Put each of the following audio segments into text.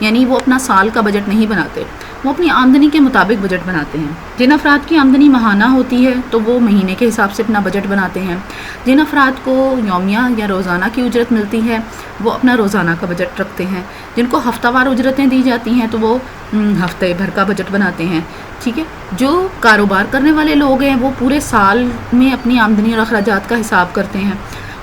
یعنی وہ اپنا سال کا بجٹ نہیں بناتے، وہ اپنی آمدنی کے مطابق بجٹ بناتے ہیں۔ جن افراد کی آمدنی ماہانہ ہوتی ہے تو وہ مہینے کے حساب سے اپنا بجٹ بناتے ہیں، جن افراد کو یومیہ یا روزانہ کی اجرت ملتی ہے وہ اپنا روزانہ کا بجٹ رکھتے ہیں، جن کو ہفتہ وار اجرتیں دی جاتی ہیں تو وہ ہفتے بھر کا بجٹ بناتے ہیں، ٹھیک ہے۔ جو کاروبار کرنے والے لوگ ہیں وہ پورے سال میں اپنی آمدنی اور اخراجات کا حساب کرتے ہیں،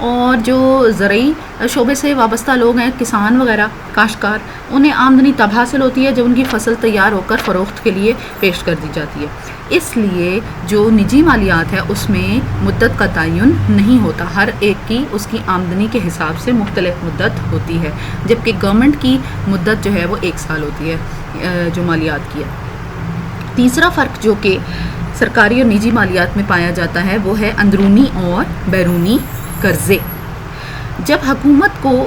اور جو زرعی شعبے سے وابستہ لوگ ہیں، کسان وغیرہ، کاشتکار، انہیں آمدنی تب حاصل ہوتی ہے جب ان کی فصل تیار ہو کر فروخت کے لیے پیش کر دی جاتی ہے۔ اس لیے جو نجی مالیات ہے اس میں مدت کا تعین نہیں ہوتا، ہر ایک کی اس کی آمدنی کے حساب سے مختلف مدت ہوتی ہے، جبکہ گورنمنٹ کی مدت جو ہے وہ 1 سال ہوتی ہے جو مالیات کی ہے۔ تیسرا فرق جو کہ سرکاری اور نجی مالیات میں پایا جاتا ہے وہ ہے اندرونی اور بیرونی قرضے۔ جب حکومت کو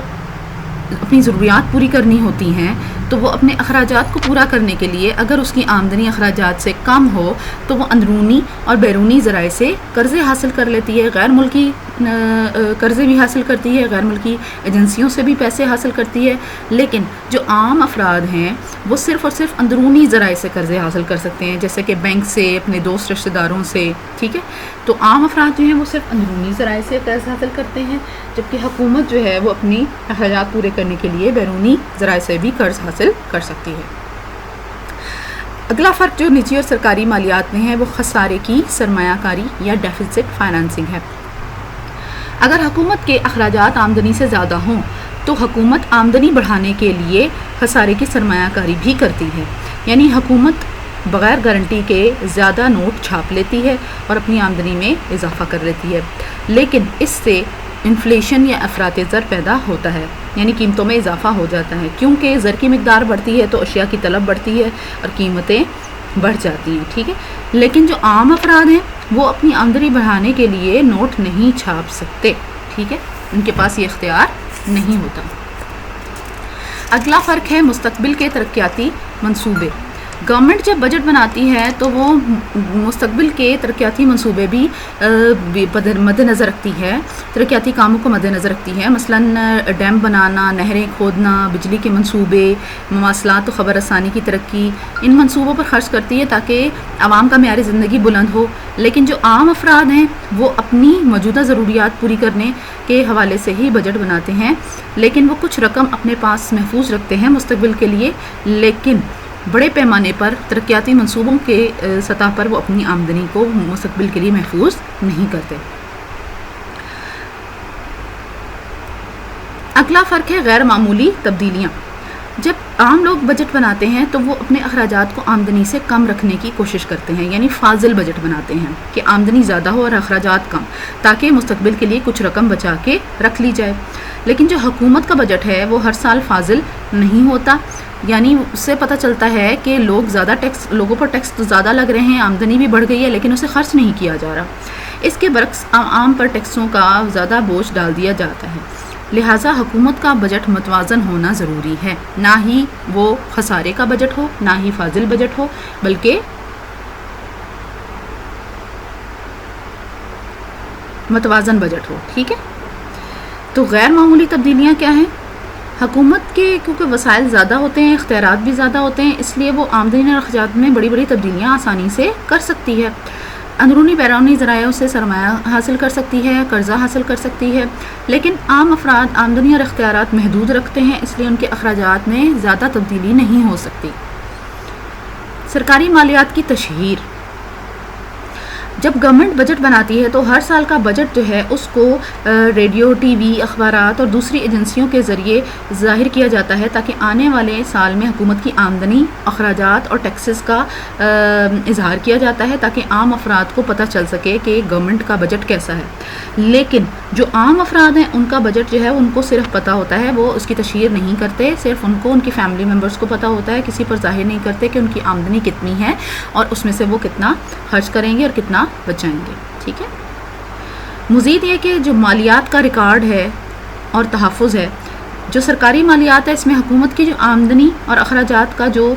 اپنی ضروریات پوری کرنی ہوتی ہیں تو وہ اپنے اخراجات کو پورا کرنے کے لیے اگر اس کی آمدنی اخراجات سے کم ہو تو وہ اندرونی اور بیرونی ذرائع سے قرضے حاصل کر لیتی ہے، غیر ملکی قرضے بھی حاصل کرتی ہے، غیر ملکی ایجنسیوں سے بھی پیسے حاصل کرتی ہے۔ لیکن جو عام افراد ہیں وہ صرف اور صرف اندرونی ذرائع سے قرضے حاصل کر سکتے ہیں، جیسے کہ بینک سے، اپنے دوست رشتہ داروں سے، ٹھیک ہے۔ تو عام افراد جو ہیں وہ صرف اندرونی ذرائع سے قرض حاصل کرتے ہیں، جبکہ حکومت جو ہے وہ اپنی اخراجات پورے کرنے کے لیے بیرونی ذرائع سے بھی قرض حاصل کر سکتی ہے۔ اگلا فرق جو نجی اور سرکاری مالیات میں ہے وہ خسارے کی سرمایہ کاری یا ڈیفیسٹ فائنانسنگ ہے۔ اگر حکومت کے اخراجات آمدنی سے زیادہ ہوں تو حکومت آمدنی بڑھانے کے لیے خسارے کی سرمایہ کاری بھی کرتی ہے، یعنی حکومت بغیر گارنٹی کے زیادہ نوٹ چھاپ لیتی ہے اور اپنی آمدنی میں اضافہ کر لیتی ہے، لیکن اس سے انفلیشن یا افراط زر پیدا ہوتا ہے، یعنی قیمتوں میں اضافہ ہو جاتا ہے، کیونکہ زر کی مقدار بڑھتی ہے تو اشیاء کی طلب بڑھتی ہے اور قیمتیں بڑھ جاتی ہیں، ٹھیک ہے۔ لیکن جو عام افراد ہیں وہ اپنی آمدنی بڑھانے کے لیے نوٹ نہیں چھاپ سکتے، ٹھیک ہے، ان کے پاس یہ اختیار نہیں ہوتا۔ اگلا فرق ہے مستقبل کے ترقیاتی منصوبے۔ گورنمنٹ جب بجٹ بناتی ہے تو وہ مستقبل کے ترقیاتی منصوبے بھی مد نظر رکھتی ہے، ترقیاتی کاموں کو مد نظر رکھتی ہے، مثلاً ڈیم بنانا، نہریں کھودنا، بجلی کے منصوبے، مواصلات و خبر رسانی کی ترقی، ان منصوبوں پر خرچ کرتی ہے تاکہ عوام کا معیار زندگی بلند ہو۔ لیکن جو عام افراد ہیں وہ اپنی موجودہ ضروریات پوری کرنے کے حوالے سے ہی بجٹ بناتے ہیں، لیکن وہ کچھ رقم اپنے پاس محفوظ رکھتے ہیں مستقبل کے لیے، لیکن بڑے پیمانے پر ترقیاتی منصوبوں کے سطح پر وہ اپنی آمدنی کو مستقبل کے لیے محفوظ نہیں کرتے۔ اگلا فرق ہے غیر معمولی تبدیلیاں۔ جب عام لوگ بجٹ بناتے ہیں تو وہ اپنے اخراجات کو آمدنی سے کم رکھنے کی کوشش کرتے ہیں، یعنی فاضل بجٹ بناتے ہیں کہ آمدنی زیادہ ہو اور اخراجات کم، تاکہ مستقبل کے لیے کچھ رقم بچا کے رکھ لی جائے۔ لیکن جو حکومت کا بجٹ ہے وہ ہر سال فاضل نہیں ہوتا، یعنی اس سے پتہ چلتا ہے کہ لوگوں پر ٹیکس تو زیادہ لگ رہے ہیں، آمدنی بھی بڑھ گئی ہے لیکن اسے خرچ نہیں کیا جا رہا۔ اس کے برعکس عام پر ٹیکسوں کا زیادہ بوجھ ڈال دیا جاتا ہے، لہٰذا حکومت کا بجٹ متوازن ہونا ضروری ہے، نہ ہی وہ خسارے کا بجٹ ہو نہ ہی فاضل بجٹ ہو، بلکہ متوازن بجٹ ہو، ٹھیک ہے۔ تو غیر معمولی تبدیلیاں کیا ہیں؟ حکومت کے کیونکہ وسائل زیادہ ہوتے ہیں، اختیارات بھی زیادہ ہوتے ہیں، اس لیے وہ آمدنی اور اخراجات میں بڑی بڑی تبدیلیاں آسانی سے کر سکتی ہے۔ اندرونی بیرونی ذرائع سے سرمایہ حاصل کر سکتی ہے، قرضہ حاصل کر سکتی ہے، لیکن عام افراد آمدنی اور اختیارات محدود رکھتے ہیں، اس لیے ان کے اخراجات میں زیادہ تبدیلی نہیں ہو سکتی۔ سرکاری مالیات کی تشہیر۔ جب گورنمنٹ بجٹ بناتی ہے تو ہر سال کا بجٹ جو ہے اس کو ریڈیو، ٹی وی، اخبارات اور دوسری ایجنسیوں کے ذریعے ظاہر کیا جاتا ہے تاکہ آنے والے سال میں حکومت کی آمدنی، اخراجات اور ٹیکسز کا اظہار کیا جاتا ہے تاکہ عام افراد کو پتہ چل سکے کہ گورنمنٹ کا بجٹ کیسا ہے۔ لیکن جو عام افراد ہیں ان کا بجٹ جو ہے ان کو صرف پتہ ہوتا ہے، وہ اس کی تشہیر نہیں کرتے، صرف ان کو ان کی فیملی ممبرز کو پتہ ہوتا ہے، کسی پر ظاہر نہیں کرتے کہ ان کی آمدنی کتنی ہے اور اس میں سے وہ کتنا خرچ کریں گے اور کتنا بچائیں گے، ٹھیک ہے۔ مزید یہ کہ جو مالیات کا ریکارڈ ہے اور تحفظ ہے، جو سرکاری مالیات ہے اس میں حکومت کی جو آمدنی اور اخراجات کا جو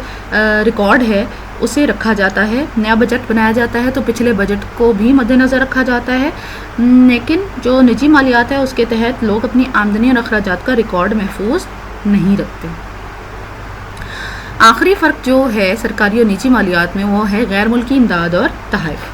ریکارڈ ہے اسے رکھا جاتا ہے۔ نیا بجٹ بنایا جاتا ہے تو پچھلے بجٹ کو بھی مد نظر رکھا جاتا ہے، لیکن جو نجی مالیات ہے اس کے تحت لوگ اپنی آمدنی اور اخراجات کا ریکارڈ محفوظ نہیں رکھتے۔ آخری فرق جو ہے سرکاری اور نجی مالیات میں وہ ہے غیر ملکی امداد اور تحائف۔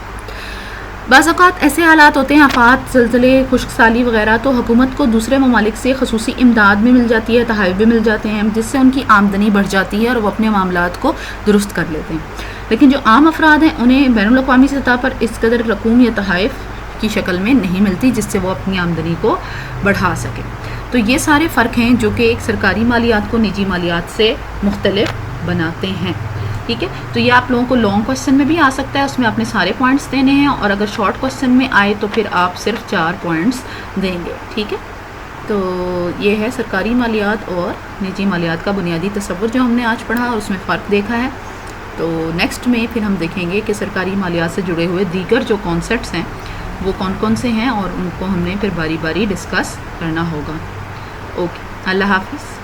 بعض اوقات ایسے حالات ہوتے ہیں، آفات، زلزلے، خشک سالی وغیرہ، تو حکومت کو دوسرے ممالک سے خصوصی امداد بھی مل جاتی ہے، تحائف بھی مل جاتے ہیں، جس سے ان کی آمدنی بڑھ جاتی ہے اور وہ اپنے معاملات کو درست کر لیتے ہیں۔ لیکن جو عام افراد ہیں انہیں بین الاقوامی سطح پر اس قدر رقوم یا تحائف کی شکل میں نہیں ملتی جس سے وہ اپنی آمدنی کو بڑھا سکے۔ تو یہ سارے فرق ہیں جو کہ ایک سرکاری مالیات کو نجی مالیات سے مختلف بناتے ہیں، ٹھیک ہے۔ تو یہ آپ لوگوں کو لانگ کوسچن میں بھی آ سکتا ہے، اس میں آپ نے سارے پوائنٹس دینے ہیں، اور اگر شارٹ کوسچن میں آئے تو پھر آپ صرف 4 پوائنٹس دیں گے، ٹھیک ہے۔ تو یہ ہے سرکاری مالیات اور نجی مالیات کا بنیادی تصور جو ہم نے آج پڑھا اور اس میں فرق دیکھا ہے۔ تو نیکسٹ میں پھر ہم دیکھیں گے کہ سرکاری مالیات سے جڑے ہوئے دیگر جو کانسیپٹس ہیں وہ کون کون سے ہیں، اور ان کو ہم نے پھر باری باری ڈسکس کرنا ہوگا۔ اوکے، اللہ حافظ۔